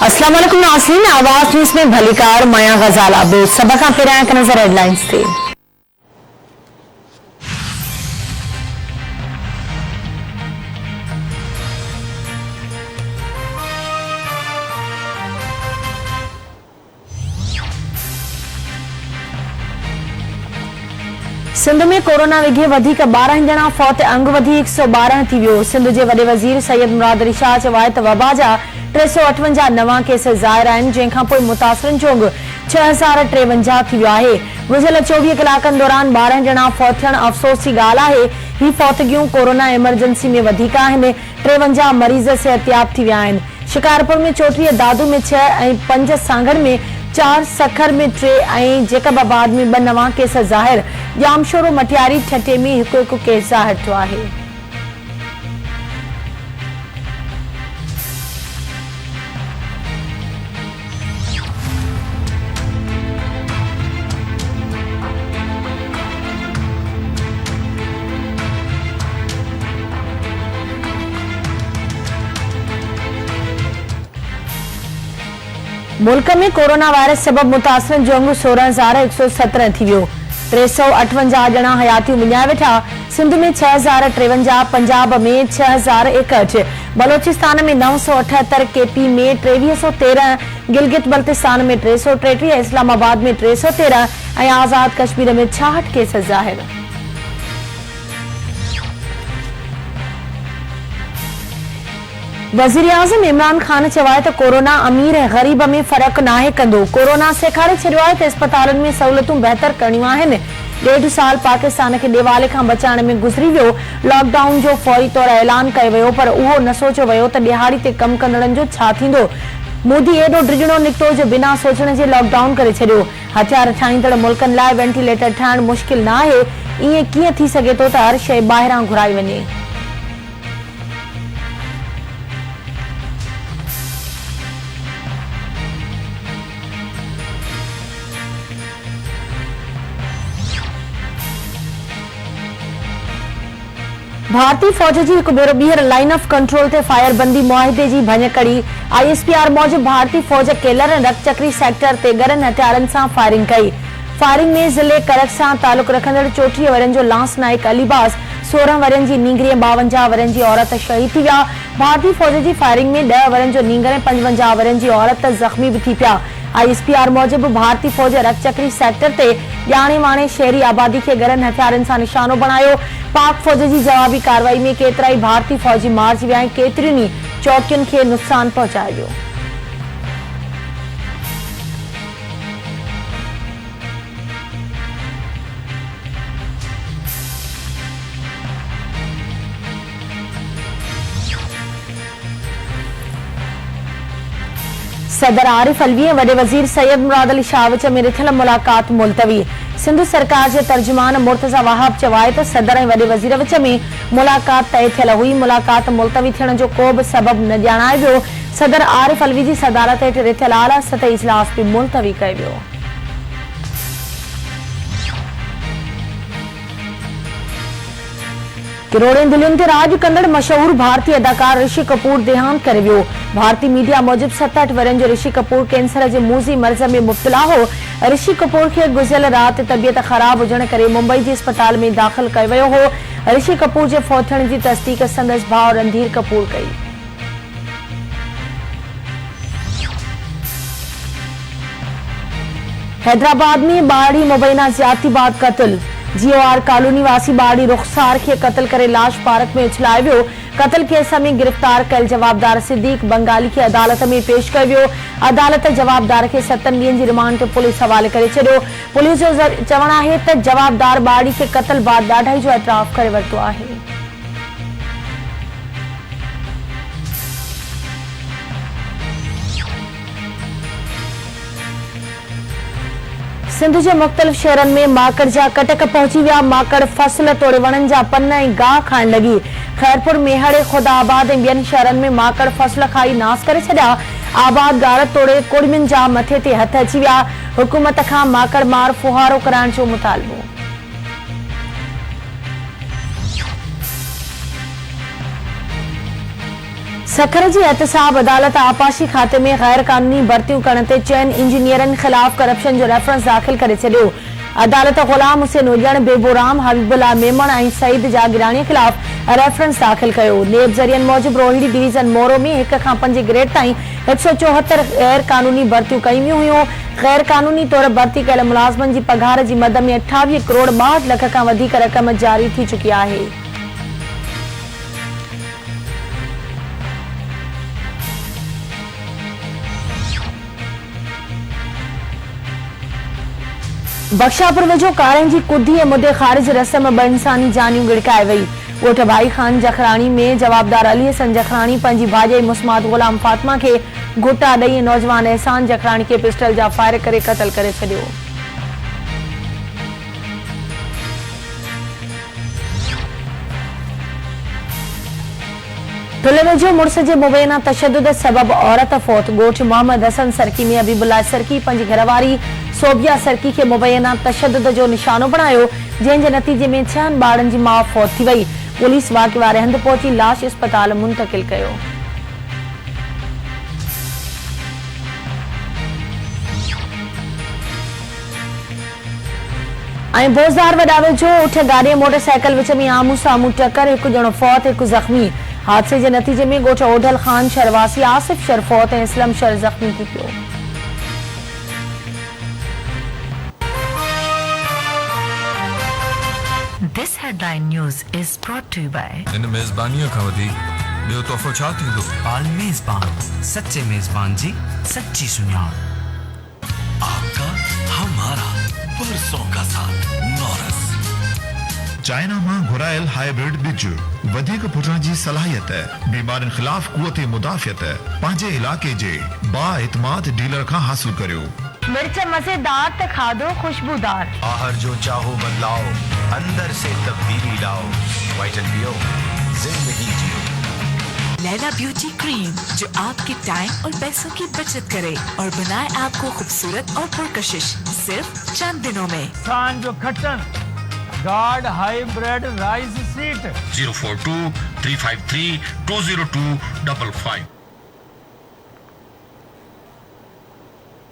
अस्सलाम वालेकुम नाज़रीन, आवाज न्यूज़ में भलीकार मया गजाला बे सबक पेरा के नजर हेडलाइंस थे। सिंध में कोरोना विघे वधीक 12 ॼणा फौत, अंग वधी 112 थी वियो। सिंध जे वॾे वज़ीर सैयद मुराद अली शाह चयो आहे त वबा जा 358 नवां केस ज़ाहिर आहिनि, जंहिंखां पोइ मुतासिरनि जो अंग 6053 थी वियो आहे। गुज़िरियल 24 कलाकनि दौरान 12 ॼणा फौत थियण अफ़सोस जी ॻाल्हि आहे। ही फौतगियूं कोरोना इमरजेंसी में वधीक आहिनि। 53 मरीज़ सिहतयाब थी विया आहिनि। शिकारपुर में 34, दादू में 6 ऐं 5 सांगड़ में 4, सखर में 3 ऐं जेकबाबाद में 2 नवां केस ज़ाहिर। जामशोरो मटियारी ठटे में हिकु केस ज़ाहिर थियो आहे। मुल्क में कोरोना वायरस सबब मुतासिरनि जो अंग 16,117 थी वियो। 358 ॼणा हयातियूं विञाए वेठा। सिंध में 6,053, पंजाब में 6,061, बलोचिस्तान में 978, केपी में 2313, गिलगित बल्तिस्तान में 333, इस्लामाबाद में 313 ऐं आज़ाद कश्मीर में 66 केस ज़ाहिर। वज़ीर आज़म इमरान खान चयो आहे त कोरोना अमीर ऐं ग़रीब में फ़र्क़ु नाहे कंदो। कोरोना सेखारे छॾियो आहे त अस्पतालनि में सहूलियतूं बहितर करणियूं आहिनि। 1.5 साल पाकिस्तान खे ॾेवाले खां बचाइण में गुज़री वियो। लॉकडाउन जो फौरी तौर ऐलान कयो वियो, पर उहो न सोचियो वियो त ॾिहाड़ी ते कमु कंदड़नि जो छा थींदो। मोदी एॾो ड्रिजणो निकितो जो बिना सोचण जे लॉकडाउन करे छॾियो। हथियार ठाहींदड़ मुल्कनि लाइ वेंटिलेटर ठाहिण मुश्किल न आहे। ईअं कीअं थी सघे थो त हर शइ ॿाहिरां घुराई वञे। भारतीय फौज जी हिकु भेरो ॿीहर लाइन ऑफ कंट्रोल ते फायरबंदी मुआहिदे जी भञकड़ी। ISPR मूजिबि भारतीय फौज केलर ऐं रक्तचक्री सेक्टर ते गरन हथियारनि सां फायरिंग कई। फायरिंग में ज़िले करक सां तालुक रखंदड़ 34 वरनि जो लांस नाइक अलीबाज़, 16 वरनि जी नींगर ऐं 52 वरनि जी औरत शहीद थी विया। भारतीय फौज जी फायरिंग में 10 वरनि जो नींगर ऐं 55 वरनि जी औरत ज़ख़्मी बि थी पिया। ISPR मूजिबि भारतीय फौज रक्तचक्री सेक्टर ते ॼाणे वाणे शहरी आबादी खे गरन हथियारनि सां निशानो बणायो। पाक फौज जी जवाबी कार्रवाई में केतिरा ई भारतीय फौजी मारिजी विया ऐं केतिरियुनि ई चौकियुनि खे नुक़सान पहुचायो वियो। सदर आरिफ अलवी ऐं वॾे वज़ीर सैयद मुराद अली शाह विच में रिथियल मुलाक़ात मुलतवी। सिंध सरकार जे तर्जुमान मुर्तज़ा वहाब चयो आहे त सदर ऐं वॾे वज़ीर विच में मुलाक़ात तय थियल हुई। मुलाक़ात मुलतवी थियण जो को बि सबब न ॼाणायो वियो। सदर आरिफ अलवी जी सदारत हेठि रिथियल आला सतही इजलास बि मुलतवी कयो वियो। किरोड़नि दिलियुनि ते राज कंदड़ मशहूर भारतीय अदाकार ऋषि कपूर देहांत करे वियो। भारतीय मीडिया मूजिबि 67 वरनि जो ऋषि कपूर कैंसर जे मूज़ी मर्ज़ में मुब्तला हो। ऋषि कपूर खे गुज़िरियल राति तबियत ख़राब हुजण करे मुंबई जे अस्पताल में दाख़िल कयो वियो हो। ऋषि कपूर जे फौत थियण जी तस्दीक संदसि भाउ रणधीर कपूर कई। हैदराबाद में ॿारड़ी मुबैना ज़्यादती बाद क़त्ल। GOR कॉलोनी वासी ॿारड़ी रुख़सार खे क़त्ल करे लाश पार्क में उछलायो वियो। क़त्ल केस में गिरफ़्तार कयल जवाबदार सिद्दीक बंगाली खे अदालत में पेश कयो वियो। अदालत जवाबदार खे 7 ॾींहनि जी रिमांड ते पुलिस हवाले करे छॾियो। पुलिस जो चवणु आहे त जवाबदार ॿारड़ी खे क़त्ल बाद ॾाढाई जो एतराफ़ करे वरितो आहे। सिंध जे मुख़्तलिफ़ शहरनि में माकड़ जा कटक पहुची विया। माकड़ फसल तोड़े वणनि जा पन ऐं गाह खाइण लॻी। खैरपुर, मेहड़, खुदाबाद ऐं ॿियनि शहरनि में माकड़ फसल खाई नास करे छॾिया। आबाद गार तोड़े कुड़मियुनि जा मथे ते हथ अची विया। हुकूमत खां माकड़ मार फुहारो कराइण जो मुतालबो। सखर जी एहतसाब अदालत आपाशी खाते में गैर कानूनी भर्तियों करण ते चयन इंजीनियरनि खिलाफ करप्शन जो रेफरेंस दाखिल करे छॾियो। अदालत गुलाम हुसैन उजण, बेबूराम, हबीबुल्ला मेमण ऐं सईद जागीराणी खिलाफ रेफरेंस दाखिल कयो। नेब ज़रियनि मूजिब रोहिणी डिवीज़न मोरो में 1 खां 5 ग्रेड ताईं 174 गैर कानूनी भर्तियों कई हुयूं। गैर कानूनी तौर भर्ती कयल मुलाज़िमनि जी पघार जी मद में 28 करोड़ 62 लख खां वधीक रक़म जारी थी चुकी आहे। बख्शापुर वेझो कारें जी कुदी ऐं मुदे ख़ारिज रस्म 2 इंसानी जानियूं गिड़काए वई। ॻोठ भाई खान जखराणी में जवाबदार अली हसन जखराणी पंहिंजी भाॼाई मुस्मात गुलाम फातिमा खे घुटा ॾेई नौजवान एहसान जखराणी खे पिस्टल जा फायर करे क़तल करे छॾियो। तुले वेझो मुड़स जे मुबैना तशद्दुद सबब औरत फौत। ॻोठ मोहम्मद हसन सरकी में हबीबुल्ला सरकी पंहिंजी घरवारी सोबिया सरकी खे मुबैना तशद्दुद जो निशानो बणायो, जंहिं जे नतीजे में 6 ॿारनि जी माउ फौत थी वई। पुलिस वाक़े वारे हंधि पहुची लाश अस्पताल मुंतकिल कयो। ऐं बोज़दार वॾा वेझो उठ गाॾी मोटरसाइकिल विच में आमू साम्हूं टक्कर, 1 ॼणो फौत 1 ज़ख़्मी। हादसे जे नतीजे में ॻोठ ओढल खान शहरवासी आसिफ शर फौत ऐं इस्लम शर ज़ख़्मी थी पियो। This headline news is brought to you by इन मेज़बानीअ खां वधीक ॿियो तोहफ़ो छा थींदो? आल मेज़बान, सच्चे मेज़बान जी सच्ची सुञाण। आपका हमारा बरसों का साथ नौरस। चाइना मां घुरायल हाइब्रिड बिज वधीक फुटण जी सलाहियत, बीमारियुनि खिलाफ कुवत मुदाफ़ियत पंहिंजे इलाके जे बाएतमाद डीलर खां हासिल करियो। मिर्च मज़ेदार त खाधो खुशबूदार। आहर जो चाहो बदलाओ, अंदर से तब्दीली लाओ। वाइटल पियो, जिंदगी जियो। लैला ब्यूटी क्रीम जो आपके टाइम और पैसों की बचत करे और बनाए आपको खूबसूरत और पुरकशिश सिर्फ चंद दिनों में। खान जो खटन गार्ड हाइब्रिड राइस सीट 042 353 202 55।